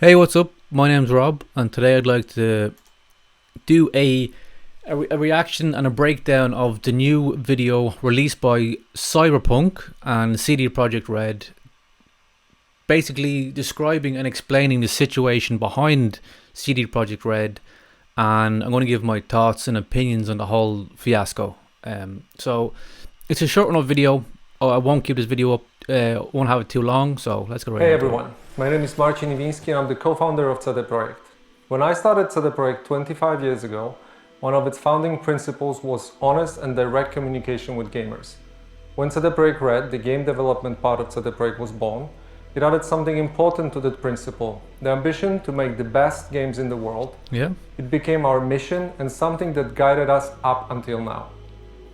Hey, what's up? My name's Rob, and today I'd like to do a reaction and a breakdown of the new video released by Cyberpunk and CD Projekt Red, basically describing and explaining the situation behind CD Projekt Red, and I'm going to give my thoughts and opinions on the whole fiasco. So it's a short enough video. I won't keep this video up. Won't have it too long. So let's go right. Hey into it. everyone, my name is Marcin Iwiński and I'm the co-founder of CD Projekt. When I started CD Projekt 25 years ago, one of its founding principles was honest and direct communication with gamers. When CD Projekt Red, the game development part of CD Projekt, was born, it added something important to that principle, the ambition to make the best games in the world. Yeah. It became our mission and something that guided us up until now.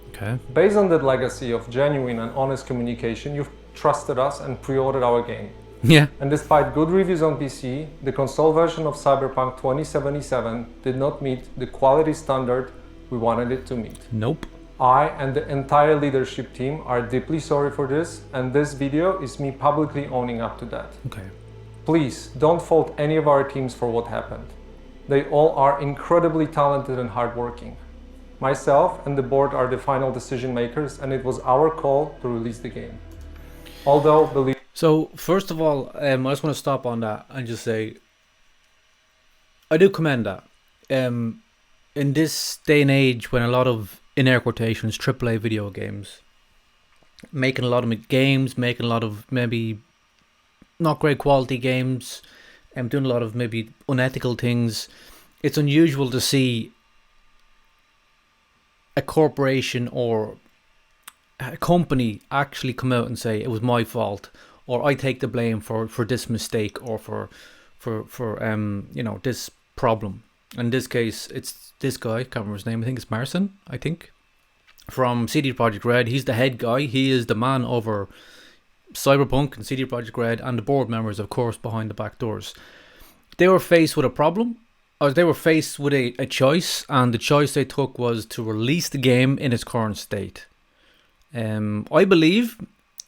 Okay. Based on that legacy of genuine and honest communication, you've trusted us and pre-ordered our game. Yeah. And despite good reviews on PC, the console version of Cyberpunk 2077 did not meet the quality standard we wanted it to meet. Nope. I and the entire leadership team are deeply sorry for this, and this video is me publicly owning up to that. Okay. Please don't fault any of our teams for what happened. They all are incredibly talented and hardworking. Myself and the board are the final decision makers, and it was our call to release the game. Although, believe So first of all, I just want to stop on that and just say, I do commend that. In this day and age, when a lot of, in air quotations, AAA video games, making a lot of games, making a lot of maybe not great quality games, and doing a lot of maybe unethical things, it's unusual to see a corporation or a company actually come out and say it was my fault, or I take the blame for this mistake, or for this problem. In this case, it's this guy, can't remember his name, I think it's Marcin, I think, from CD Projekt Red. He's the head guy, he is the man over Cyberpunk and CD Projekt Red, and the board members, of course, behind the back doors. They were faced with a problem, or they were faced with a choice, and the choice they took was to release the game in its current state. I believe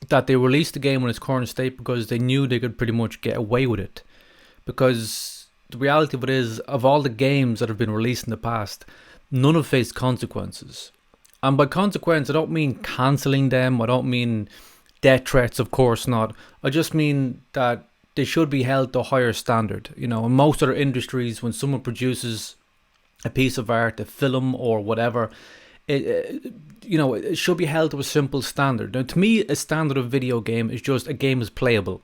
that they released the game in its current state because they knew they could pretty much get away with it. Because the reality of it is, of all the games that have been released in the past, none have faced consequences. And by consequence, I don't mean cancelling them, I don't mean death threats, of course not. I just mean that they should be held to a higher standard. You know, in most other industries, when someone produces a piece of art, a film or whatever, it should be held to a simple standard. Now, to me, a standard of video game is just a game is playable.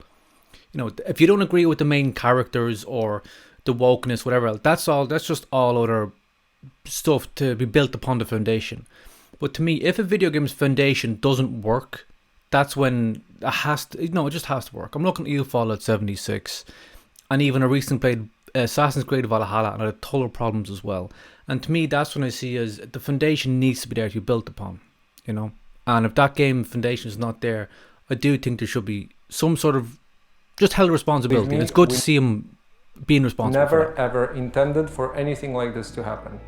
You know, if you don't agree with the main characters or the wokeness, whatever else, that's just all other stuff to be built upon the foundation. But to me, if a video game's foundation doesn't work, that's when it has to, it just has to work. I'm looking at you, Fallout 76, and even a recent played Assassin's Creed Valhalla, and I had total problems as well. And to me, that's when I see as the foundation needs to be there to be built upon, And if that game foundation is not there, I do think there should be some sort of just held responsibility. And it's good to see him being responsible. Never ever intended for anything like this to happen.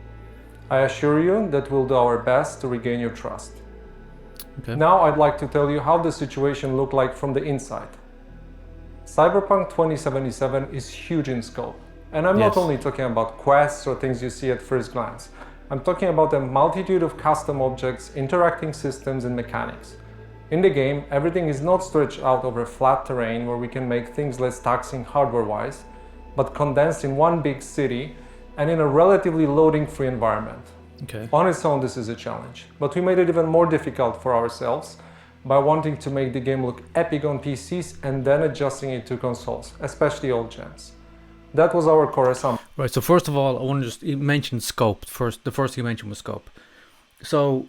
I assure you that we'll do our best to regain your trust. Okay. Now I'd like to tell you how the situation looked like from the inside. Cyberpunk 2077 is huge in scope. And I'm not only talking about quests or things you see at first glance. I'm talking about a multitude of custom objects, interacting systems and mechanics. In the game, everything is not stretched out over flat terrain where we can make things less taxing hardware-wise, but condensed in one big city and in a relatively loading-free environment. Okay. On its own, this is a challenge, but we made it even more difficult for ourselves by wanting to make the game look epic on PCs and then adjusting it to consoles, especially old gens. That was our core assumption. Right, so first of all, I want to just mention scope. The first thing you mentioned was scope. So,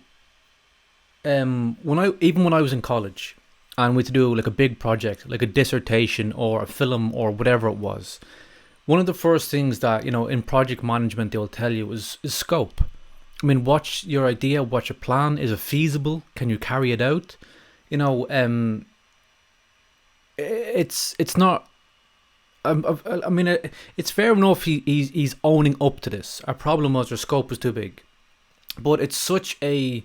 when I was in college and we had to do like a big project, like a dissertation or a film or whatever it was, one of the first things that, in project management they'll tell you is scope. I mean, what's your idea? What's your plan? Is it feasible? Can you carry it out? It's not. I mean, it's fair enough. He's owning up to this. Our problem was our scope was too big, but it's such a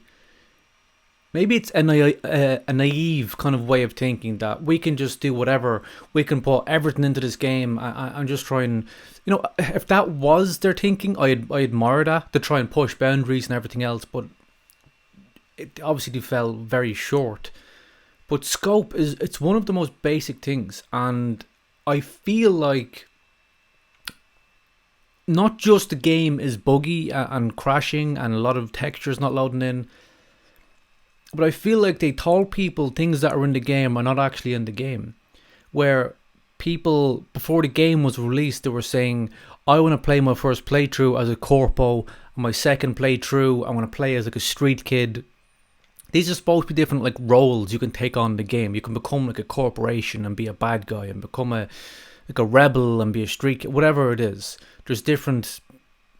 maybe it's a naive kind of way of thinking that we can just do whatever, we can put everything into this game and just try and, if that was their thinking, I admire that, to try and push boundaries and everything else, but it obviously fell very short. But scope it's one of the most basic things, and I feel like not just the game is buggy and crashing and a lot of textures not loading in, but I feel like they told people things that are in the game are not actually in the game. Where people, before the game was released, they were saying, I want to play my first playthrough as a corpo, and my second playthrough I want to play as like a street kid. These are supposed to be different like roles you can take on in the game. You can become like a corporation and be a bad guy, and become a rebel and be a street kid, whatever it is. There's different,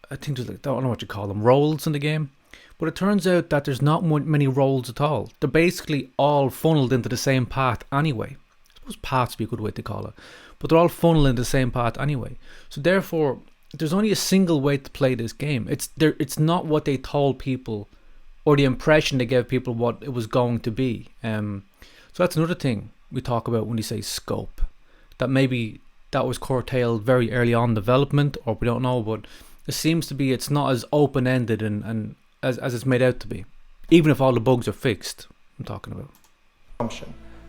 I think there's like, I don't know what you call them, roles in the game. But it turns out that there's not many roles at all. They're basically all funneled into the same path anyway. I suppose paths would be a good way to call it. But they're all funneled into the same path anyway. So therefore, there's only a single way to play this game. It's not what they told people, or the impression they gave people what it was going to be. So that's another thing we talk about when we say scope. That maybe that was curtailed very early on in development, or we don't know, but it seems to be it's not as open-ended and as it's made out to be. Even if all the bugs are fixed, I'm talking about.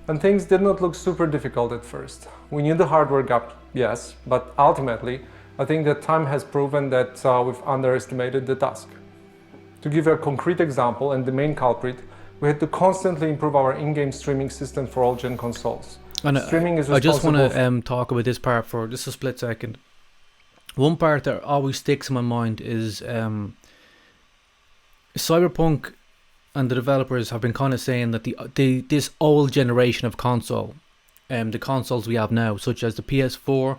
And things did not look super difficult at first. We knew the hardware gap, yes, but ultimately, I think that time has proven that we've underestimated the task. To give a concrete example, and the main culprit, we had to constantly improve our in-game streaming system for all gen consoles. And streaming is I just want to talk about this part for just a split second. One part that always sticks in my mind is Cyberpunk and the developers have been kind of saying that this old generation of console, the consoles we have now, such as the PS4,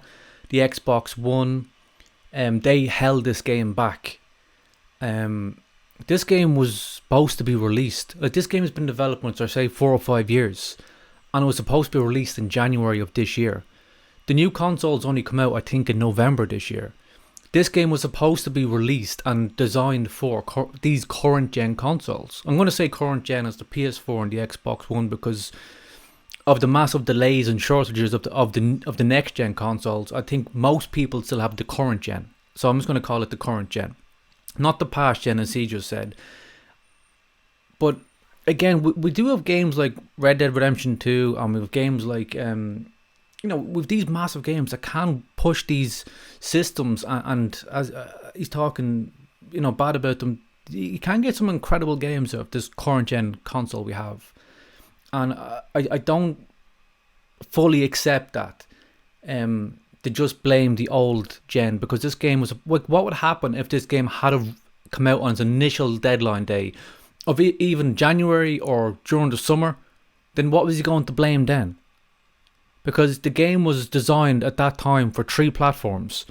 the Xbox One, they held this game back. This game was supposed to be released. Like, this game has been developed for, say, 4 or 5 years, and it was supposed to be released in January of this year. The new consoles only come out, I think, in November this year. This game was supposed to be released and designed for these current gen consoles. I'm going to say current gen as the PS4 and the Xbox One because of the massive delays and shortages of the next gen consoles. I think most people still have the current gen, so I'm just going to call it the current gen, not the past gen as he just said. But again, we do have games like Red Dead Redemption 2, and we have games like with these massive games that can push these systems, and as he's talking, bad about them, you can get some incredible games out of this current gen console we have, and I don't fully accept that to just blame the old gen, because this game was like, what would happen if this game had come out on its initial deadline day of even January or during the summer? Then what was he going to blame then? Because the game was designed at that time for 3 platforms.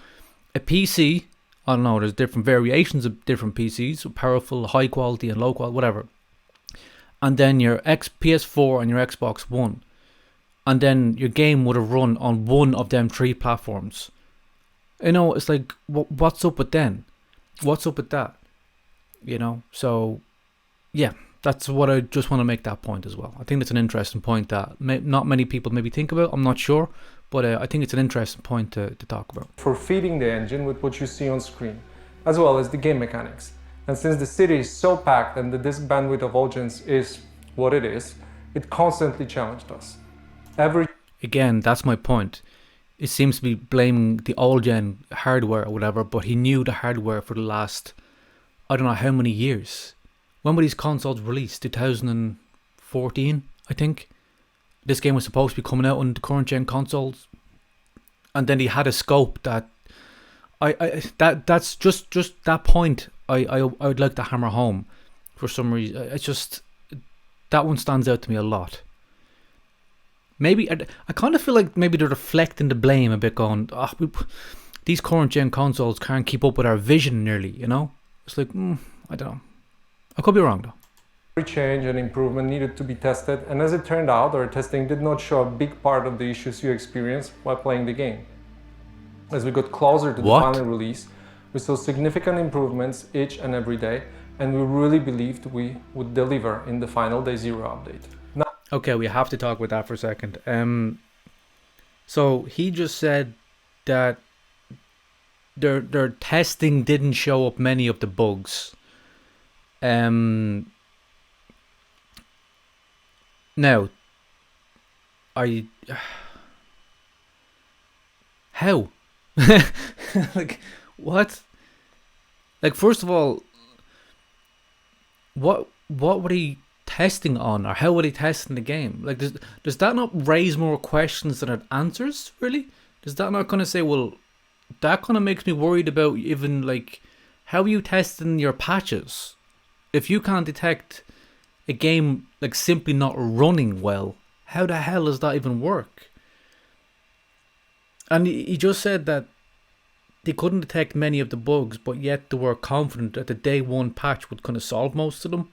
A PC, I don't know, there's different variations of different PCs, powerful, high quality and low quality, whatever. And then your PS4 and your Xbox One. And then your game would have run on one of them 3 platforms. It's like, what's up with then? What's up with that? So, yeah. That's what I just want to make that point as well. I think it's an interesting point that not many people maybe think about. I'm not sure, but I think it's an interesting point to talk about. For feeding the engine with what you see on screen, as well as the game mechanics. And since the city is so packed and the disk bandwidth of all gens is what it is, it constantly challenged us. Again, that's my point. It seems to be blaming the old gen hardware or whatever, but he knew the hardware for the last, I don't know how many years. When were these consoles released? 2014, I think. This game was supposed to be coming out on the current gen consoles, and then he had a scope that that's just that point. I would like to hammer home for some reason. It's just that one stands out to me a lot. Maybe I kind of feel like maybe they're deflecting the blame a bit, going, these current gen consoles can't keep up with our vision nearly. It's like I don't know. I could be wrong though. Every change and improvement needed to be tested, and as it turned out, our testing did not show a big part of the issues you experienced while playing the game. As we got closer to the final release, we saw significant improvements each and every day, and we really believed we would deliver in the final Day Zero update. Now, Okay, we have to talk about that for a second. So he just said that their testing didn't show up many of the bugs. Now, I how like what? Like, first of all, what were they testing on, or how were they testing the game? Like, does that not raise more questions than it answers? Really, does that not kind of say, well, that kind of makes me worried about even like how are you testing your patches if you can't detect a game like simply not running well? How the hell does that even work? And he just said that they couldn't detect many of the bugs, but yet they were confident that the day one patch would kind of solve most of them.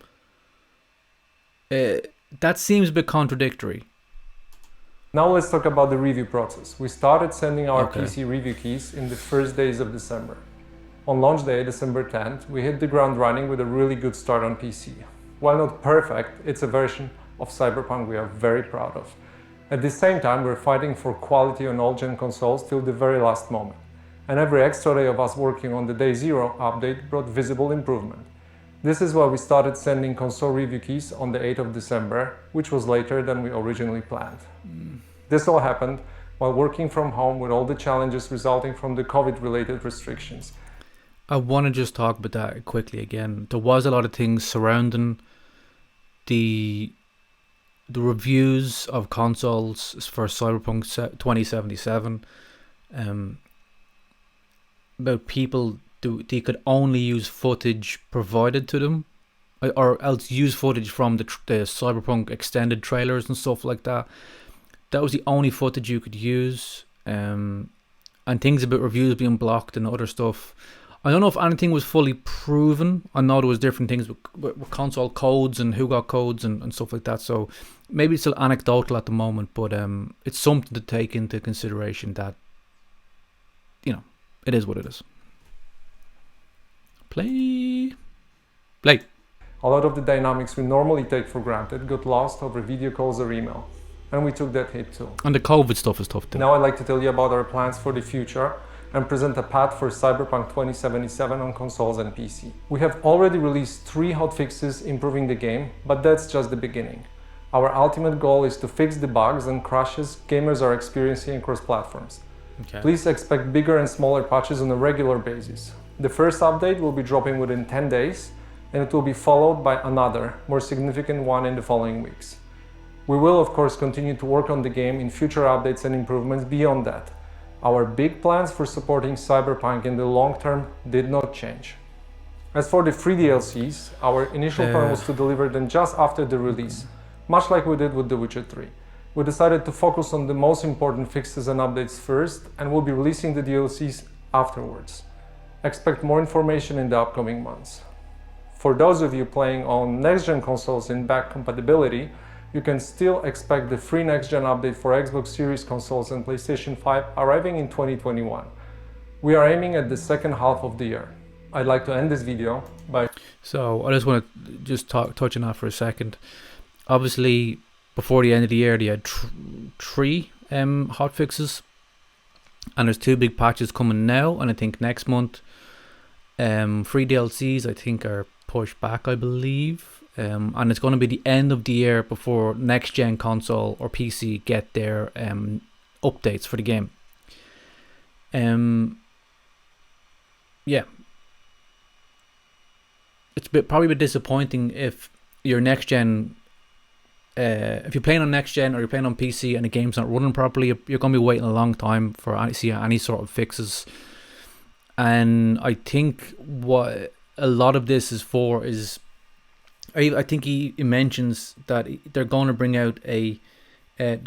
That seems a bit contradictory. now let's talk about the review process. We started sending our Okay. PC review keys in the first days of December. On launch day, December 10th, we hit the ground running with a really good start on PC. While not perfect, it's a version of Cyberpunk we are very proud of. At the same time, we're fighting for quality on all-gen consoles till the very last moment. And every extra day of us working on the Day Zero update brought visible improvement. This is why we started sending console review keys on the 8th of December, which was later than we originally planned. This all happened while working from home with all the challenges resulting from the COVID-related restrictions. I want to just talk about that quickly again. There was a lot of things surrounding the reviews of consoles for Cyberpunk 2077, about people they could only use footage provided to them, or else use footage from the Cyberpunk extended trailers and stuff like that. That was the only footage you could use, and things about reviews being blocked and other stuff. I don't know if anything was fully proven. I know there was different things with console codes and who got codes and stuff like that. So maybe it's still anecdotal at the moment, but it's something to take into consideration that, you know, it is what it is. Play. A lot of the dynamics we normally take for granted got lost over video calls or email, and we took that hit too. And the COVID stuff is tough too. Now I'd like to tell you about our plans for the future and present a path for Cyberpunk 2077 on consoles and PC. We have already released 3 hotfixes improving the game, but that's just the beginning. Our ultimate goal is to fix the bugs and crashes gamers are experiencing across platforms. Okay. Please expect bigger and smaller patches on a regular basis. The first update will be dropping within 10 days, and it will be followed by another, more significant one in the following weeks. We will, of course, continue to work on the game in future updates and improvements beyond that. Our big plans for supporting Cyberpunk in the long term did not change. As for the free DLCs, our initial plan was to deliver them just after the release, much like we did with The Witcher 3. We decided to focus on the most important fixes and updates first, and we'll be releasing the DLCs afterwards. Expect more information in the upcoming months. For those of you playing on next-gen consoles in back compatibility, you can still expect the free next-gen update for Xbox Series consoles and PlayStation 5 arriving in 2021. We are aiming at the second half of the year. I'd like to end this video by... So I just want to just touch on that for a second. Obviously, before the end of the year, they had 3 hotfixes, and there's 2 big patches coming now, and I think next month. Free DLCs, I think, are pushed back, I believe. And it's going to be the end of the year before next gen console or PC get their updates for the game. Yeah, it's probably a bit disappointing if your next gen, if you're playing on next gen or you're playing on PC and the game's not running properly, you're going to be waiting a long time for any sort of fixes. And I think what a lot of this is for is, I think he mentions that they're going to bring out to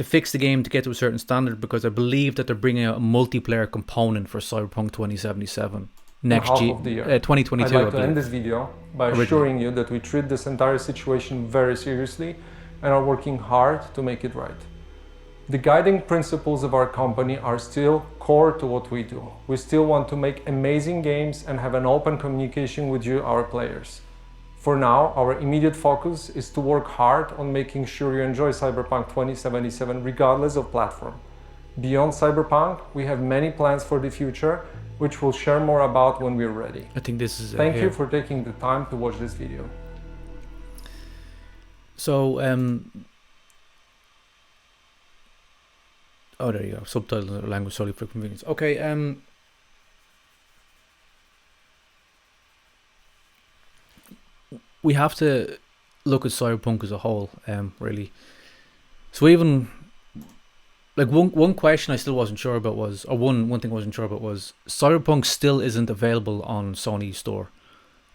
fix the game to get to a certain standard, because I believe that they're bringing out a multiplayer component for Cyberpunk 2077 next year, 2022. I'd like to end this video by assuring you that we treat this entire situation very seriously and are working hard to make it right. The guiding principles of our company are still core to what we do. We still want to make amazing games and have an open communication with you, our players. For now, our immediate focus is to work hard on making sure you enjoy Cyberpunk 2077 regardless of platform. Beyond Cyberpunk, we have many plans for the future, which we'll share more about when we're ready. I think this is Thank you for taking the time to watch this video. So, oh, there you go. Subtitles in language solely for convenience. Okay, we have to look at Cyberpunk as a whole, really. So even like one question I still wasn't sure about was, or one thing I wasn't sure about was, Cyberpunk still isn't available on Sony's store,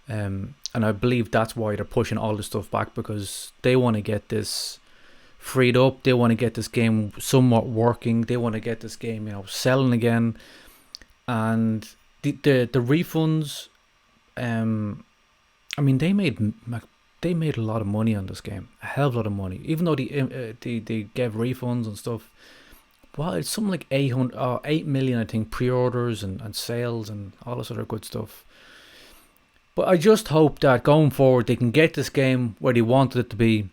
and I believe that's why they're pushing all this stuff back, because they want to get this freed up. They want to get this game somewhat working. They want to get this game, selling again, and the refunds. I mean, they made a lot of money on this game, a hell of a lot of money. Even though they gave refunds and stuff. Well, it's something like 8 million, I think, pre-orders and sales and all this other good stuff. But I just hope that going forward they can get this game where they wanted it to be,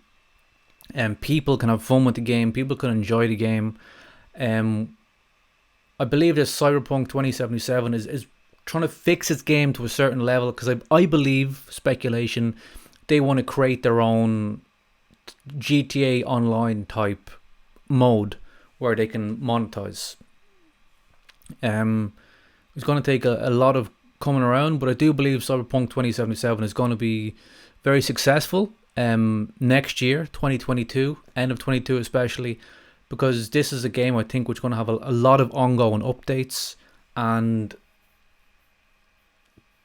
and people can have fun with the game, people can enjoy the game. I believe this Cyberpunk 2077 is trying to fix its game to a certain level, because I believe, speculation, they want to create their own GTA Online type mode where they can monetize. It's going to take a lot of coming around, but I do believe Cyberpunk 2077 is going to be very successful next year, 2022, end of 22 especially, because this is a game I think which is going to have a lot of ongoing updates, and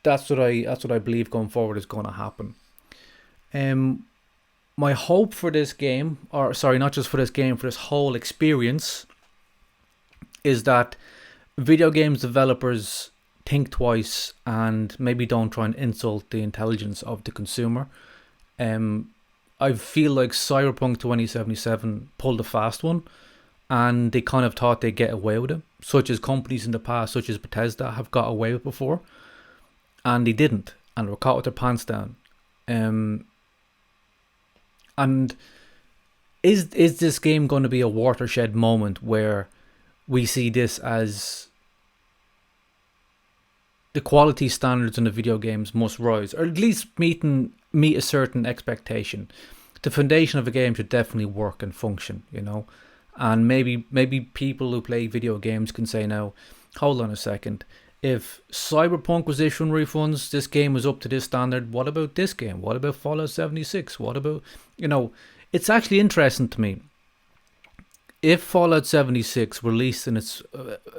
that's what I believe going forward is going to happen. My hope for this game, or sorry, not just for this game, for this whole experience, is that video games developers think twice and maybe don't try and insult the intelligence of the consumer. I feel like Cyberpunk 2077 pulled a fast one, and they kind of thought they'd get away with it, such as companies in the past, such as Bethesda, have got away with before, and they didn't, and were caught with their pants down. And is this game going to be a watershed moment where we see this as the quality standards in the video games must rise, or at least meet a certain expectation? The foundation of a game should definitely work and function, and maybe people who play video games can say, now, hold on a second, if Cyberpunk was issuing refunds, this game was up to this standard, what about this game? What about Fallout 76? What about, it's actually interesting to me. If Fallout 76 released in its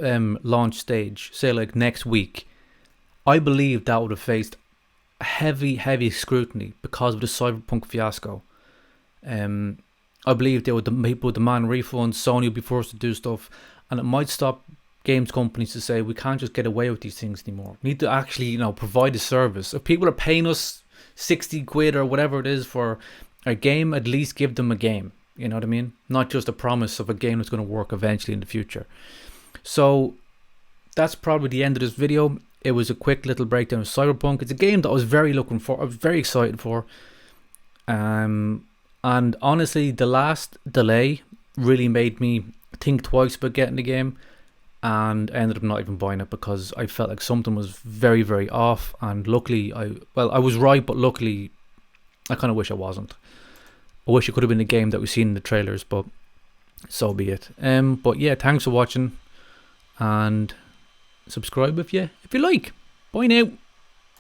launch stage, say like next week, I believe that would have faced heavy scrutiny because of the Cyberpunk fiasco. I believe people would demand refunds, Sony would be forced to do stuff, and it might stop games companies to say, we can't just get away with these things anymore. We need to actually, provide a service. If people are paying us 60 quid or whatever it is for a game, at least give them a game. You know what I mean? Not just a promise of a game that's going to work eventually in the future. So that's probably the end of this video. It was a quick little breakdown of Cyberpunk. It's a game that I was very excited for. And honestly, the last delay really made me think twice about getting the game, and I ended up not even buying it because I felt like something was very, very off. And luckily, I was right, but luckily, I kind of wish I wasn't. I wish it could have been a game that we've seen in the trailers, but so be it. But yeah, thanks for watching, and subscribe if you like. Bye now.